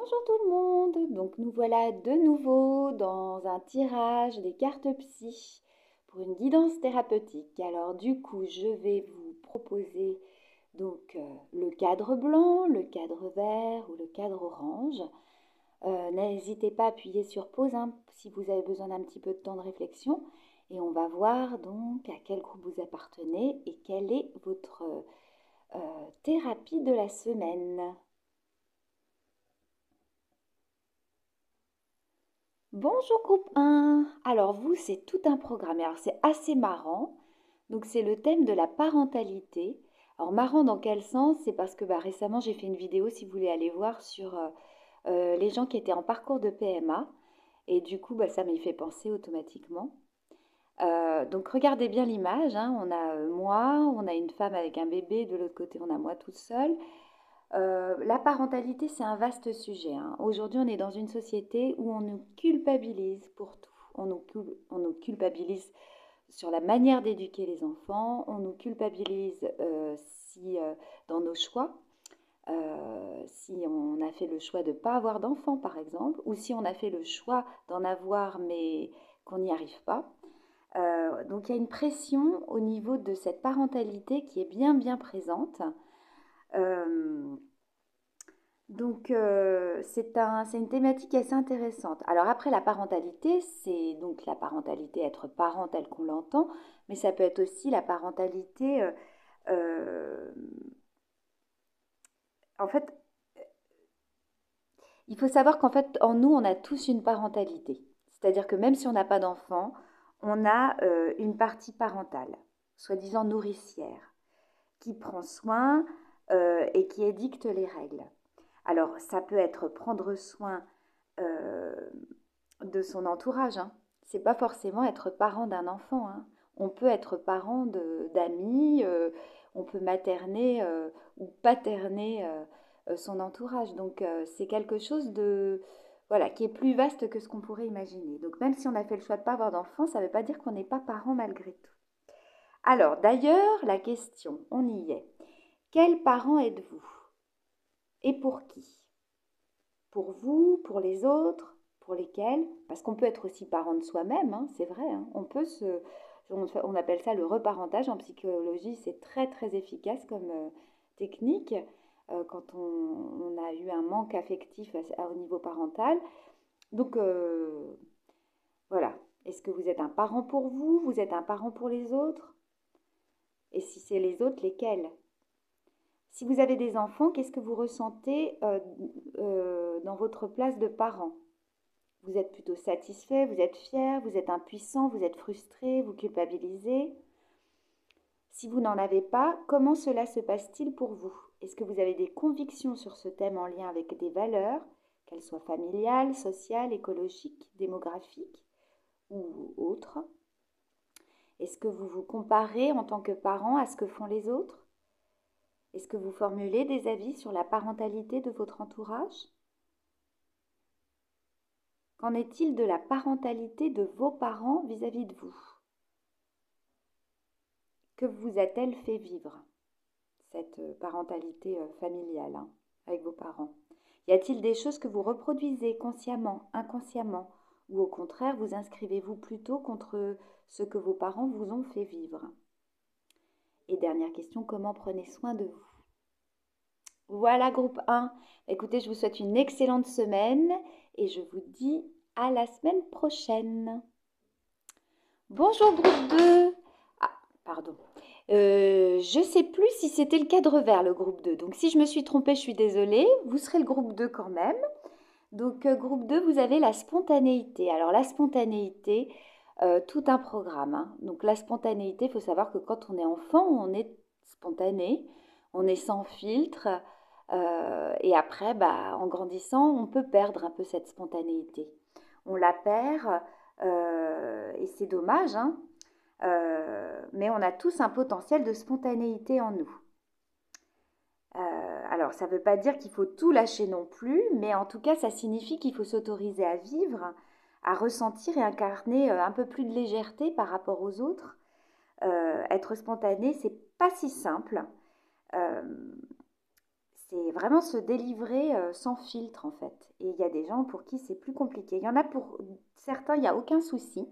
Bonjour tout le monde, donc nous voilà de nouveau dans un tirage des cartes psy pour une guidance thérapeutique. Alors du coup, je vais vous proposer le cadre blanc, le cadre vert ou le cadre orange. N'hésitez pas à appuyer sur pause si vous avez besoin d'un petit peu de temps de réflexion et on va voir donc à quel groupe vous appartenez et quelle est votre thérapie de la semaine. Bonjour groupe 1. Alors vous, c'est tout un programme. Alors c'est assez marrant. Donc c'est le thème de la parentalité. Alors marrant dans quel sens? C'est parce que récemment j'ai fait une vidéo, si vous voulez aller voir, sur les gens qui étaient en parcours de PMA. Et du coup, ça m'y fait penser automatiquement. Donc regardez bien l'image, hein. On a moi, on a une femme avec un bébé, de l'autre côté on a moi toute seule. La parentalité, c'est un vaste sujet, hein. Aujourd'hui, on est dans une société où on nous culpabilise pour tout. On nous culpabilise sur la manière d'éduquer les enfants, on nous culpabilise si dans nos choix, si on a fait le choix de ne pas avoir d'enfants, par exemple, ou si on a fait le choix d'en avoir mais qu'on n'y arrive pas. Donc il y a une pression au niveau de cette parentalité qui est bien présente. Euh, c'est une thématique assez intéressante. Alors après, la parentalité, c'est donc la parentalité, être parent tel qu'on l'entend, mais ça peut être aussi la parentalité. Euh, en fait, il faut savoir qu'en fait, en nous, on a tous une parentalité. C'est-à-dire que même si on n'a pas d'enfant, on a une partie parentale, soi-disant nourricière, qui prend soin et qui édicte les règles. Alors, ça peut être prendre soin euh, de son entourage, hein. C'est pas forcément être parent d'un enfant, hein. On peut être parent d'amis, on peut materner ou paterner son entourage. Donc, c'est quelque chose de voilà qui est plus vaste que ce qu'on pourrait imaginer. Donc, même si on a fait le choix de ne pas avoir d'enfant, ça ne veut pas dire qu'on n'est pas parent malgré tout. Alors, d'ailleurs, la question, on y est. Quels parents êtes-vous? Et pour qui? Pour vous, pour les autres, pour lesquels? Parce qu'on peut être aussi parent de soi-même, hein, c'est vrai, hein. On appelle ça le reparentage en psychologie, c'est très efficace comme technique quand on a eu un manque affectif au niveau parental. Donc voilà, est-ce que vous êtes un parent pour vous? Vous êtes un parent pour les autres? Et si c'est les autres, lesquels? Si vous avez des enfants, qu'est-ce que vous ressentez dans votre place de parent? Vous êtes plutôt satisfait, vous êtes fier, vous êtes impuissant, vous êtes frustré, vous culpabilisez. Si vous n'en avez pas, comment cela se passe-t-il pour vous? Est-ce que vous avez des convictions sur ce thème en lien avec des valeurs, qu'elles soient familiales, sociales, écologiques, démographiques ou autres? Est-ce que vous vous comparez en tant que parent à ce que font les autres? Est-ce que vous formulez des avis sur la parentalité de votre entourage? Qu'en est-il de la parentalité de vos parents vis-à-vis de vous? Que vous a-t-elle fait vivre, cette parentalité familiale, hein, avec vos parents? Y a-t-il des choses que vous reproduisez consciemment, inconsciemment, ou au contraire vous inscrivez-vous plutôt contre ce que vos parents vous ont fait vivre? Et dernière question, comment prenez soin de vous? Voilà, groupe 1. Écoutez, je vous souhaite une excellente semaine et je vous dis à la semaine prochaine. Bonjour, groupe 2. Ah, pardon. Je ne sais plus si c'était le cadre vert, le groupe 2. Donc, si je me suis trompée, je suis désolée. Vous serez le groupe 2 quand même. Donc, groupe 2, vous avez la spontanéité. Alors, la spontanéité, tout un programme, hein. Donc, la spontanéité, il faut savoir que quand on est enfant, on est spontané, on est sans filtre. Et après, en grandissant, on peut perdre un peu cette spontanéité. On la perd et c'est dommage, hein. Mais on a tous un potentiel de spontanéité en nous. Alors, ça ne veut pas dire qu'il faut tout lâcher non plus, mais en tout cas, ça signifie qu'il faut s'autoriser à vivre, à ressentir et incarner un peu plus de légèreté par rapport aux autres. Être spontané, c'est pas si simple. c'est vraiment se délivrer sans filtre en fait. Et il y a des gens pour qui c'est plus compliqué. Il y en a pour certains, il n'y a aucun souci.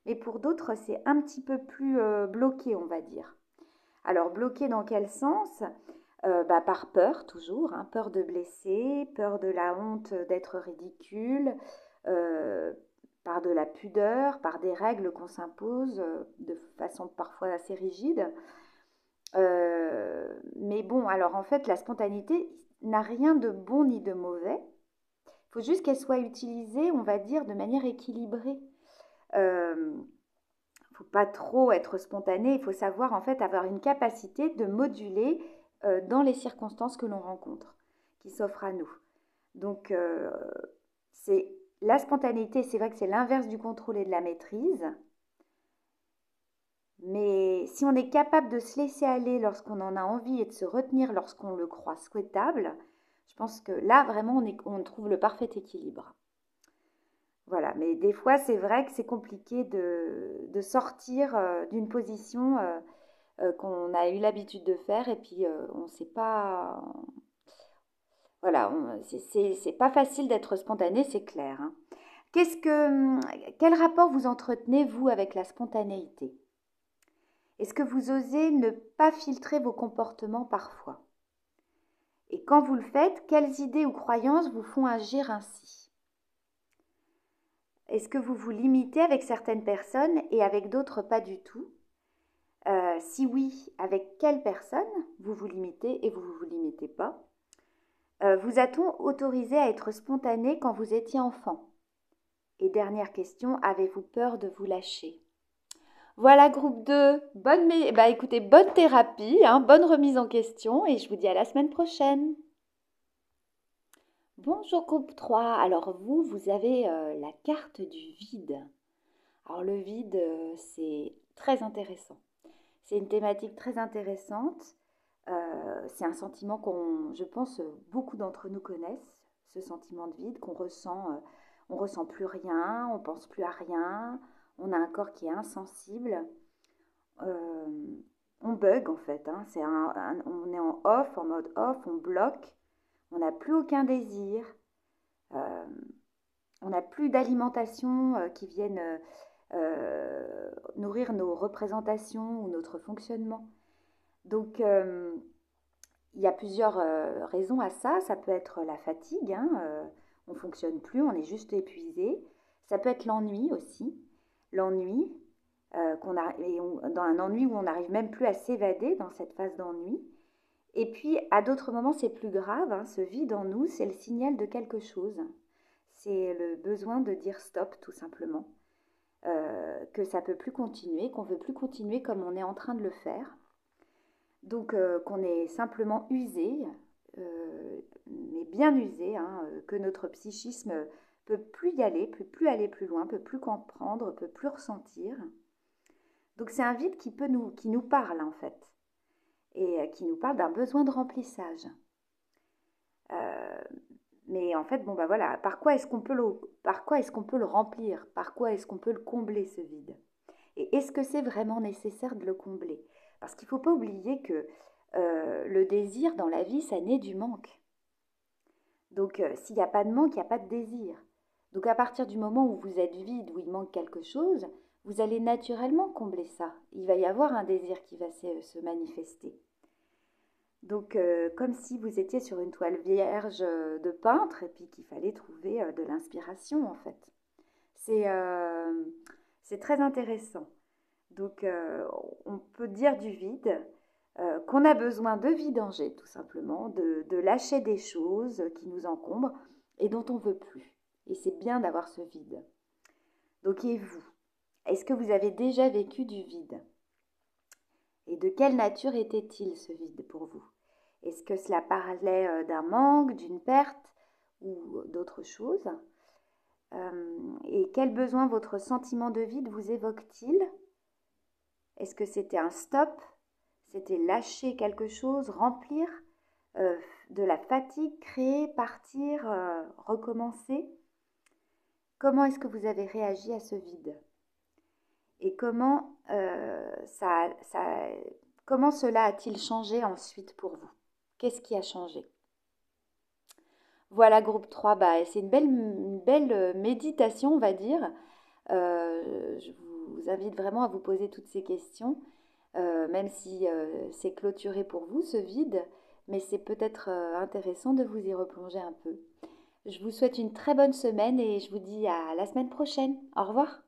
Mais pour d'autres, c'est un petit peu plus bloqué, on va dire. Alors, bloqué dans quel sens? Par peur, toujours. Hein, peur de blesser, peur de la honte d'être ridicule, euh, par de la pudeur, par des règles qu'on s'impose de façon parfois assez rigide. Mais bon, alors en fait, la spontanéité n'a rien de bon ni de mauvais. Il faut juste qu'elle soit utilisée, on va dire, de manière équilibrée. Faut pas trop être spontané, il faut savoir en fait avoir une capacité de moduler dans les circonstances que l'on rencontre, qui s'offrent à nous. Donc c'est la spontanéité, c'est vrai que c'est l'inverse du contrôle et de la maîtrise, mais si on est capable de se laisser aller lorsqu'on en a envie et de se retenir lorsqu'on le croit souhaitable, je pense que là vraiment on trouve le parfait équilibre. Voilà, mais des fois, c'est vrai que c'est compliqué de sortir d'une position qu'on a eu l'habitude de faire et puis on ne sait pas. Voilà, c'est pas facile d'être spontané, c'est clair. Hein. Quel rapport vous entretenez, vous, avec la spontanéité? Est-ce que vous osez ne pas filtrer vos comportements parfois? Et quand vous le faites, quelles idées ou croyances vous font agir ainsi? Est-ce que vous vous limitez avec certaines personnes et avec d'autres pas du tout? Si oui, avec quelles personnes vous vous limitez et vous ne vous limitez pas? Vous a-t-on autorisé à être spontané quand vous étiez enfant? Et dernière question, avez-vous peur de vous lâcher? Voilà, groupe 2, écoutez, bonne thérapie, hein, bonne remise en question et je vous dis à la semaine prochaine. Bonjour groupe 3, alors vous avez la carte du vide. Alors le vide, c'est très intéressant. C'est une thématique très intéressante. C'est un sentiment je pense, beaucoup d'entre nous connaissent, ce sentiment de vide qu'on ressent. On ressent plus rien, on pense plus à rien, on a un corps qui est insensible. Euh, on bug en fait, hein. On est en mode off, on bloque, on n'a plus aucun désir, euh, on n'a plus d'alimentation qui vienne nourrir nos représentations ou notre fonctionnement. Donc, il y a plusieurs raisons à ça. Ça peut être la fatigue, hein, on ne fonctionne plus, on est juste épuisé. Ça peut être l'ennui aussi. L'ennui, dans un ennui où on n'arrive même plus à s'évader dans cette phase d'ennui. Et puis, à d'autres moments, c'est plus grave. Hein, ce vide en nous, c'est le signal de quelque chose. C'est le besoin de dire stop, tout simplement. Que ça ne peut plus continuer, qu'on ne veut plus continuer comme on est en train de le faire. Donc qu'on est simplement usé, mais bien usé, hein, que notre psychisme peut plus y aller, peut plus aller plus loin, peut plus comprendre, peut plus ressentir. Donc c'est un vide qui nous parle en fait, et qui nous parle d'un besoin de remplissage. Mais en fait, voilà, par quoi est-ce qu'on peut le remplir? Par quoi est-ce qu'on peut le combler, ce vide? Et est-ce que c'est vraiment nécessaire de le combler? Parce qu'il ne faut pas oublier que le désir dans la vie, ça naît du manque. Donc s'il n'y a pas de manque, il n'y a pas de désir. Donc à partir du moment où vous êtes vide, où il manque quelque chose, vous allez naturellement combler ça. Il va y avoir un désir qui va se manifester. Donc comme si vous étiez sur une toile vierge de peintre et puis qu'il fallait trouver de l'inspiration en fait. C'est très intéressant. Donc on peut dire du vide, qu'on a besoin de vidanger tout simplement, de lâcher des choses qui nous encombrent et dont on ne veut plus. Et c'est bien d'avoir ce vide. Donc et vous? Est-ce que vous avez déjà vécu du vide? Et de quelle nature était-il ce vide pour vous? Est-ce que cela parlait d'un manque, d'une perte ou d'autre chose? Et quel besoin votre sentiment de vide vous évoque-t-il? Est-ce que c'était un stop? C'était lâcher quelque chose, remplir de la fatigue, créer, partir, recommencer? Comment est-ce que vous avez réagi à ce vide? Et comment cela a-t-il changé ensuite pour vous? Qu'est-ce qui a changé? Voilà, groupe 3, bah, c'est une belle méditation, on va dire. Je vous invite vraiment à vous poser toutes ces questions, même si c'est clôturé pour vous, ce vide, mais c'est peut-être intéressant de vous y replonger un peu. Je vous souhaite une très bonne semaine et je vous dis à la semaine prochaine. Au revoir.